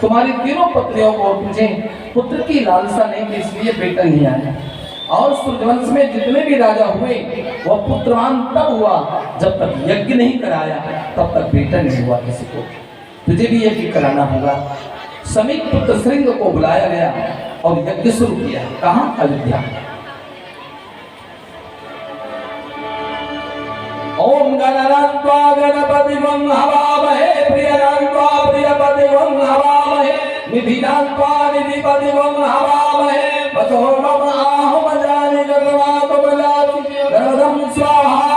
तुम्हारी तीनों पत्नियों को तुझे पुत्र की लालसा नहीं थी, इसलिए बेटा नहीं आया। और सूर्यवंश में जितने भी राजा हुए वह पुत्रवान तब हुआ जब तक यज्ञ नहीं कराया, तब तक बेटा नहीं हुआ किसी को। तुझे भी यज्ञ कराना होगा। समीप पुत्र श्रृंग को बुलाया गया और यज्ञ शुरू किया। कहाँ? अयोध्या। ओम गणनात्वा गणपतिगं हवामहे, प्रियनात्वा प्रियपतिगं हवामहे, निधिनात्वा निधिपतिगं हवामहे, वसो मम आहमजानि गणवातमजाति गणदं स्वाहा।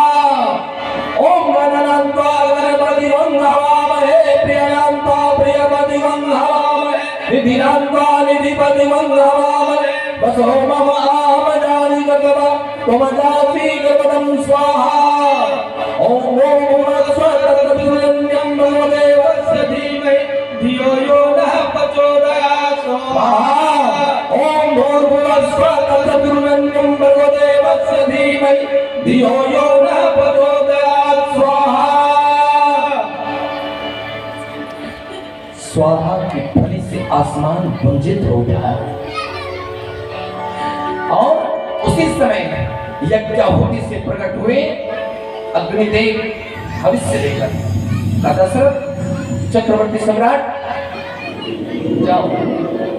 ओम गणनात्वा गणपतिगं हवामहे, प्रियनात्वा प्रियपतिगं हवामहे, निधिनात्वा निधिपतिगं हवामहे, वसो मम आहमजानि गणवातमजाति गणदं स्वाहा। ओम भूर्भुवस्सुवः भगवते धीमहि धियो यो नः प्रचोदयात् स्वाहा। ओम भूर्भुवस्सुवः भगवते धीमहि धियो यो नः प्रचोदयात् स्वाहा। स्वाहा की ध्वनि से आसमान गुंजित हो गया और उसी समय यज्ञाहुति से प्रकट हुए अग्निदेव भविष्य देकर दशरथ चक्रवर्ती सम्राट, जाओ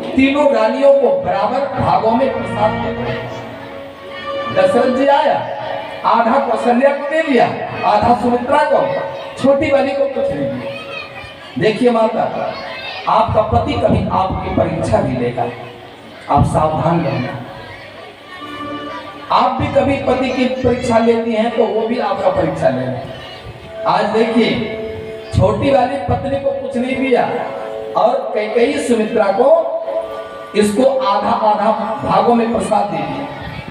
तीनों रानियों को बराबर भागों में प्रसाद दे। दशरथ जी आया, आधा कौशल्या को दे दिया, आधा सुमित्रा को, छोटी वाली को कुछ नहीं दिया। देखिए माता, आपका पति कभी आपकी परीक्षा भी लेगा, आप सावधान रहना। आप भी कभी पति की परीक्षा लेती हैं तो वो भी आपका परीक्षा लेगा। आज देखिए, छोटी वाली पत्नी को कुछ नहीं दिया और कई सुमित्रा को इसको आधा आधा भागों में प्रसाद दे दिया।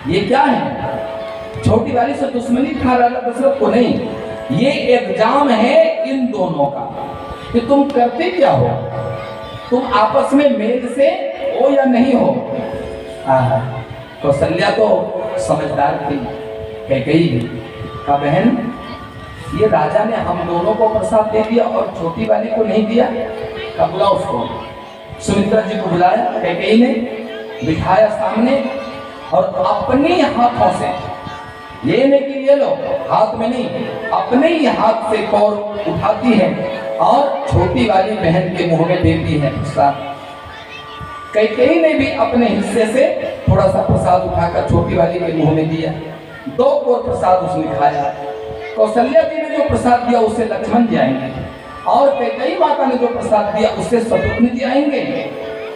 ये क्या है? छोटी वाली से दुश्मनी खा रहा दशरथ को नहीं, ये एग्जाम है इन दोनों का कि तुम करते क्या हो, तुम आपस में मेल से हो या नहीं हो। कौशल्या तो समझदार थी, कैकेयी का बहन, ये राजा ने हम दोनों को प्रसाद दे दिया और छोटी वाली को नहीं दिया। कब बुला उसको? सुमित्रा जी को बुलाया, कैकेयी ने बिठाया सामने और अपने हाथों से, ये नहीं कि ये लो, हाथ में नहीं, अपने ही हाथ से कौर उठाती है और छोटी वाली बहन के मुंह में देती है प्रसाद। कैकेयी ने भी अपने हिस्से से थोड़ा सा प्रसाद उठाकर छोटी वाली के मुंह में दिया। 2 कौर प्रसाद उसने खाया। कौशल्या जी ने जो प्रसाद दिया उससे लक्ष्मण जी आएंगे और कैकेयी माता ने जो प्रसाद दिया उससे शत्रुघ्न जी आएंगे।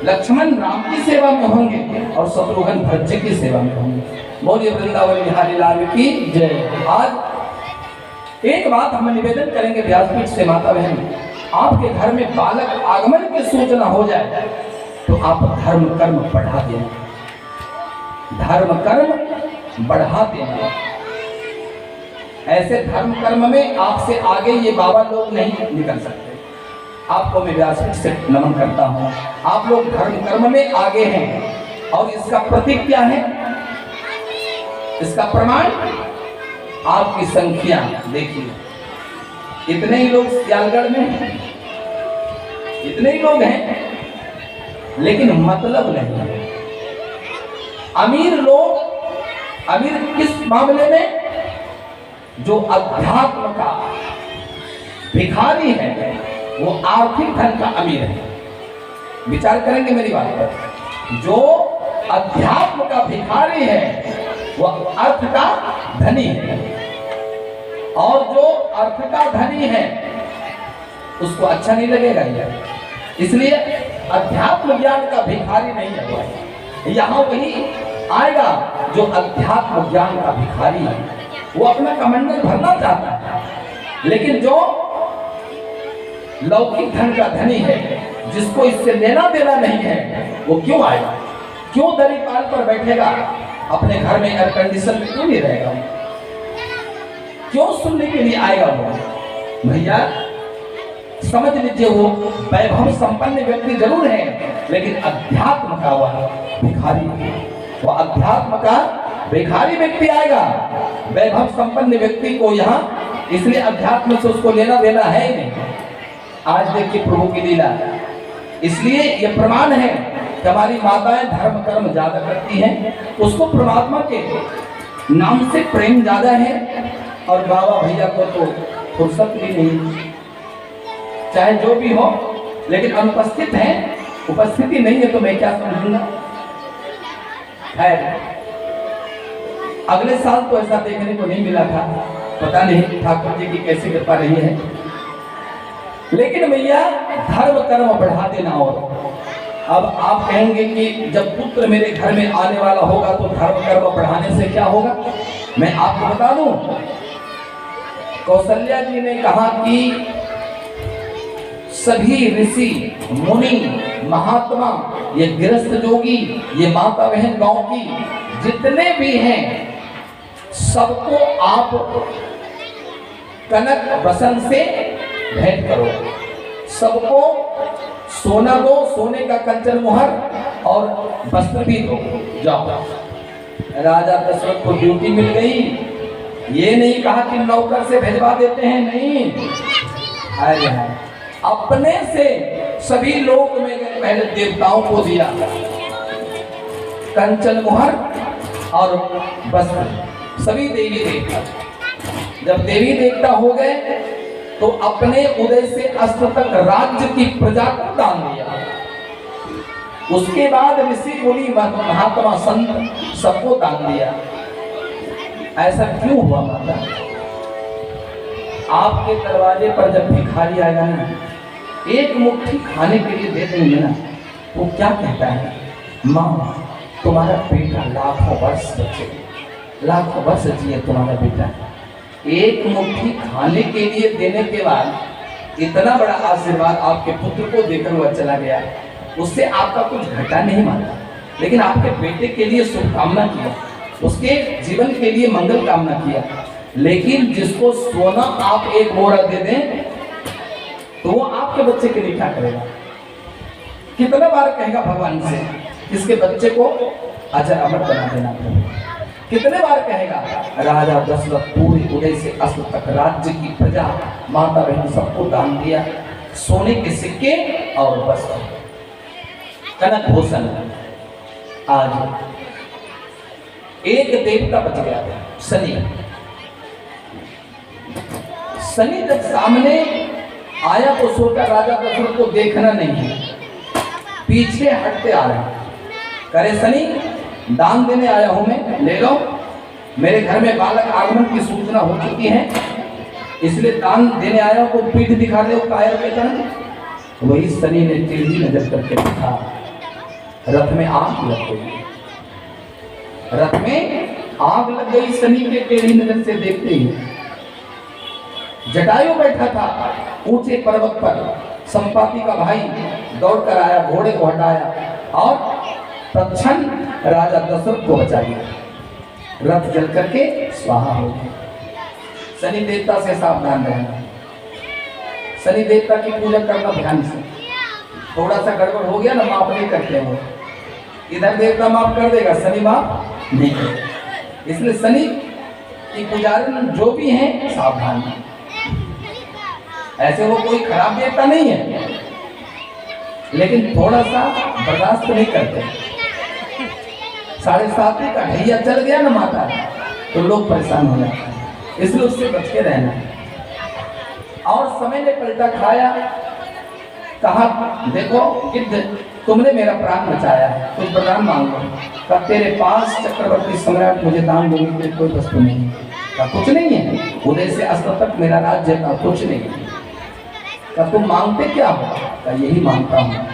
लक्ष्मण राम की सेवा में होंगे और शत्रुघ्न भरत जी की सेवा में होंगे। बोलिए वृंदावन बिहारी लाल की जय। आज एक बात हम निवेदन करेंगे व्यासपीठ से, माता बहन, आपके घर में बालक आगमन की सूचना हो जाए तो आप धर्म कर्म बढ़ा देना, धर्म कर्म बढ़ा देना। ऐसे धर्म कर्म में आपसे आगे ये बाबा लोग नहीं निकल सकते। आपको मैं व्यासपीठ से नमन करता हूँ, आप लोग धर्म कर्म में आगे हैं। और इसका प्रतीक क्या है? इसका प्रमाण आपकी संख्या देखिए, इतने ही लोग सियालगढ़ में हैं, इतने ही लोग हैं, लेकिन मतलब नहीं है। अमीर लोग, अमीर किस मामले में? जो अध्यात्म का भिखारी है वो आर्थिक धन का अमीर है। विचार करेंगे मेरी बात पर। जो अध्यात्म का भिखारी है वो अर्थ का धनी है, और जो अर्थ का धनी है उसको अच्छा नहीं लगेगा ये। इसलिए अध्यात्म ज्ञान का भिखारी नहीं है। यहाँ वही आएगा जो अध्यात्म ज्ञान का भिखारी है, वो अपना कमंडल भरना चाहता है, लेकिन जो लौकिक धन का धनी है, जिसको इससे लेना देना नहीं है, वो क्यों आएगा? क्यों दरीपाल पर बैठेगा? अपने घर में एयर कंडीशन में क्यों नहीं रहेगा? क्यों सुनने के लिए आएगा वो? भैया समझ लीजिए, वो वैभव संपन्न व्यक्ति जरूर है, लेकिन अध्यात्म का वह भिखारी है। वो अध्यात्म का भिखारी व्यक्ति आएगा, वैभव संपन्न व्यक्ति को यहाँ, इसलिए अध्यात्म से उसको लेना देना है ही नहीं। आज देखिए प्रभु की लीला, इसलिए ये प्रमाण है कि हमारी माताएं धर्म कर्म ज्यादा करती हैं, उसको परमात्मा के नाम से प्रेम ज्यादा है, और बाबा भैया को तो फुर्सत भी नहीं, चाहे जो भी हो, लेकिन अनुपस्थित है, उपस्थिति नहीं है तो मैं क्या समझूंगा। है अगले साल तो ऐसा देखने को नहीं मिला था, पता नहीं ठाकुर जी की कैसी कृपा रही है, लेकिन भैया धर्म कर्म बढ़ा देना। और अब आप कहेंगे कि जब पुत्र मेरे घर में आने वाला होगा तो धर्म कर्म बढ़ाने से क्या होगा। मैं आपको बता दूं, कौशल्या जी ने कहा कि सभी ऋषि मुनि महात्मा, ये गृहस्थ जोगी, ये माता बहन गांव की जितने भी हैं, सबको आप कनक बसन से भेंट करो, सबको सोना दो, सोने का कंचन मुहर और वस्त्र भी दो। जाओ। राजा दशरथ को ड्यूटी मिल गई, ये नहीं कहा कि नौकर से भेजवा देते हैं, नहीं, अरे अपने से सभी लोग में गए, पहले देवताओं को दिया कंचन मुहर और वस्त्र, सभी देवी देवता। जब देवी देवता हो गए तो अपने उदय से अस्त तक राज्य की प्रजा को दान दिया। उसके बाद ऋषि मुनि महात्मा संत सबको दान दिया। ऐसा क्यों हुआ माता? आपके दरवाजे पर जब भिखारी आएगा ना, एक मुट्ठी खाने के लिए दे देंगे ना, वो क्या कहता है, माँ तुम्हारा बेटा लाखों वर्ष बचे, लाखों वर्ष जिए तुम्हारा बेटा। एक मुट्ठी खाने के लिए देने के बाद इतना बड़ा आशीर्वाद आपके पुत्र को देकर हुआ चला गया, उससे आपका कुछ घटा नहीं माना, लेकिन आपके बेटे के लिए शुभकामना किया, उसके जीवन के लिए मंगल कामना किया। लेकिन जिसको सोना आप एक बोरा दे दें तो वो आपके बच्चे के लिए क्या करेगा? कितना बार कहेगा भगवान से इसके बच्चे को अजर अमर बना देना। कितने बार कहेगा? राजा दशरथ पूरे उदय से अस्त तक राज्य की प्रजा माता बहन सबको दान दिया, सोने के सिक्के और वस्त्र, कनक भूषण। आज एक देवता बच गया था, शनि। शनि जब सामने आया तो सोचा राजा दशरथ को देखना नहीं है, पीछे हटते आ रहे। करे शनि दान देने आया हूं मैं, ले लो, मेरे घर में बालक आगमन की सूचना हो चुकी है, इसलिए दान देने आया हूं, को पीठ दिखा दे कायर के कारण। वही शनि ने टेढ़ी नजर करके देखा, रथ में आग लग गई, रथ में आग लग गई। शनि के टेढ़ी नजर से देखते ही जटायु बैठा था ऊंचे पर्वत पर, संपाति का भाई दौड़कर आया, घोड़े को हटाया और तत्क्षण राजा दशरथ को बचा लिया। रथ जल करके स्वाहा हो गया। शनि देवता से सावधान रहना, शनि देवता की पूजा करना ध्यान से। थोड़ा सा गड़बड़ हो गया ना, माफ नहीं करते हो, इधर देवता माफ कर देगा, शनि माफ नहीं करेगा। इसलिए शनि की पुजारी जो भी हैं सावधान है। ऐसे वो कोई खराब देवता नहीं है, लेकिन थोड़ा सा बर्दाश्त नहीं करते। 7:30 का ढैया चल गया ना माता, तो लोग परेशान हो जाते हैं, इसलिए उससे बच के रहना। और समय ने पलटा खाया, कहा देखो गिद्ध, तुमने मेरा प्राण बचाया है, कुछ वरदान मांगो। कहा तेरे पास चक्रवर्ती सम्राट मुझे दान देने के लिए कोई वस्तु नहीं। कहा कुछ नहीं है, उदय से अस्त तक मेरा राज्य का कुछ नहीं है। कहा तुम मांगते क्या हो? कहा यही मांगता हूँ,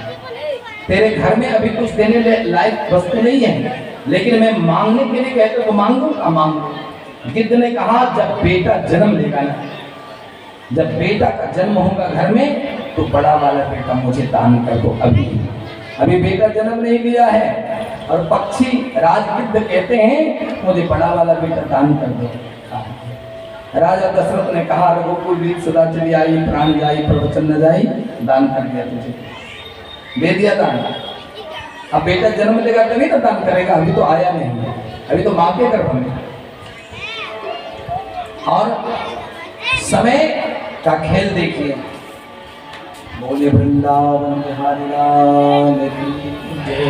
तेरे घर में अभी कुछ देने लायक वस्तु नहीं है, लेकिन मैं मांगने के लिए कहते तो मांगू का मांगू। गिद्ध ने कहा जब बेटा जन्म लेगा ना, जब बेटा का जन्म होगा घर में, तो बड़ा वाला बेटा मुझे दान कर दो। अभी बेटा जन्म नहीं लिया है, और पक्षी राजगिद्ध कहते हैं मुझे बड़ा वाला बेटा दान कर दो। राजा दशरथ ने कहा रघुकुल रीत सदा चली आई, प्राण जाई प्रवचन न जाई, दान कर दिया तुझे, दे दिया दान। अब बेटा जन्म लेगा तभी तो दान करेगा, अभी तो आया नहीं, अभी तो माँ के गर्भ में। और समय का खेल देखिए, बोले वृंदावन बिहारी लाल की जय।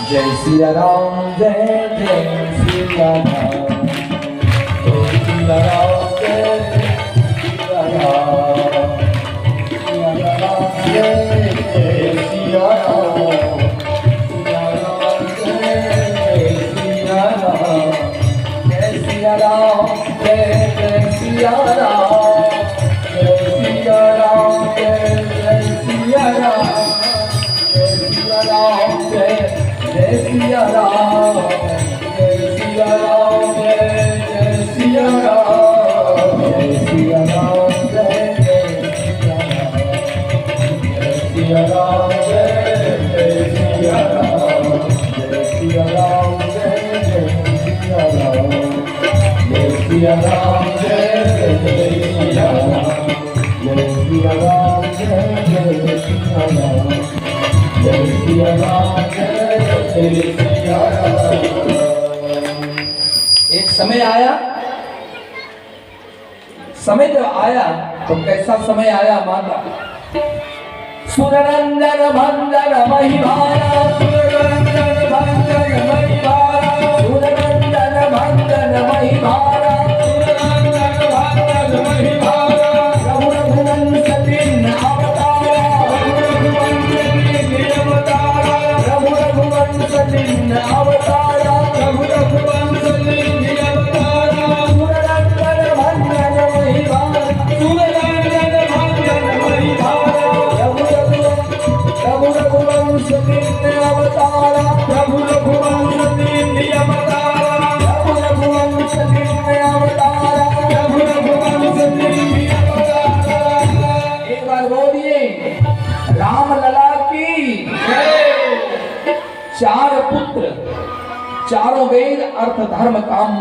जय सिया राम जय जय सिया राम, जय सिया राम जय सिया राम, सिया राम जय जय सिया राम, सिया राम जय सिया राम, जय सिया राम जय जय सिया राम, जय सिया राम जय जय सिया राम, जय सिया राम जय जय सिया राम, जय सिया राम जय जय सिया राम, जय सिया राम जय जय सिया राम, जय सिया राम जय सिया राम, जय सिया राम जय सिया राम, जय सिया राम जय सिया राम, जय सिया राम जय सिया राम, जय सिया राम। एक समय आया, समय जब आया तो कैसा समय आया माता? सुररंजन भंजन महिमारा, सुररंजन भंजन महिमारा, सुररंजन भंजन महिमारा, सुररंजन भंजन महिमारा, प्रभु रघुवंश दिन अवतारा, प्रभु रघुवंश दिन अवतारा, प्रभु रघुवंश दिन अवतारा, प्रभु रघुवंश दिन अवतारा, सुररंजन भंजन महिमारा, सुररंजन भंजन महिमारा, प्रभु रघुवंश दिन अवतारा, प्रभु रघुवंश दिन अवतारा, प्रभु रघुवंश दिन अवतारा, प्रभु रघुवंश दिन अवतारा। एक बार बोलिए राम लला की जय। चार पुत्र, चारों वेद अर्थ धर्म काम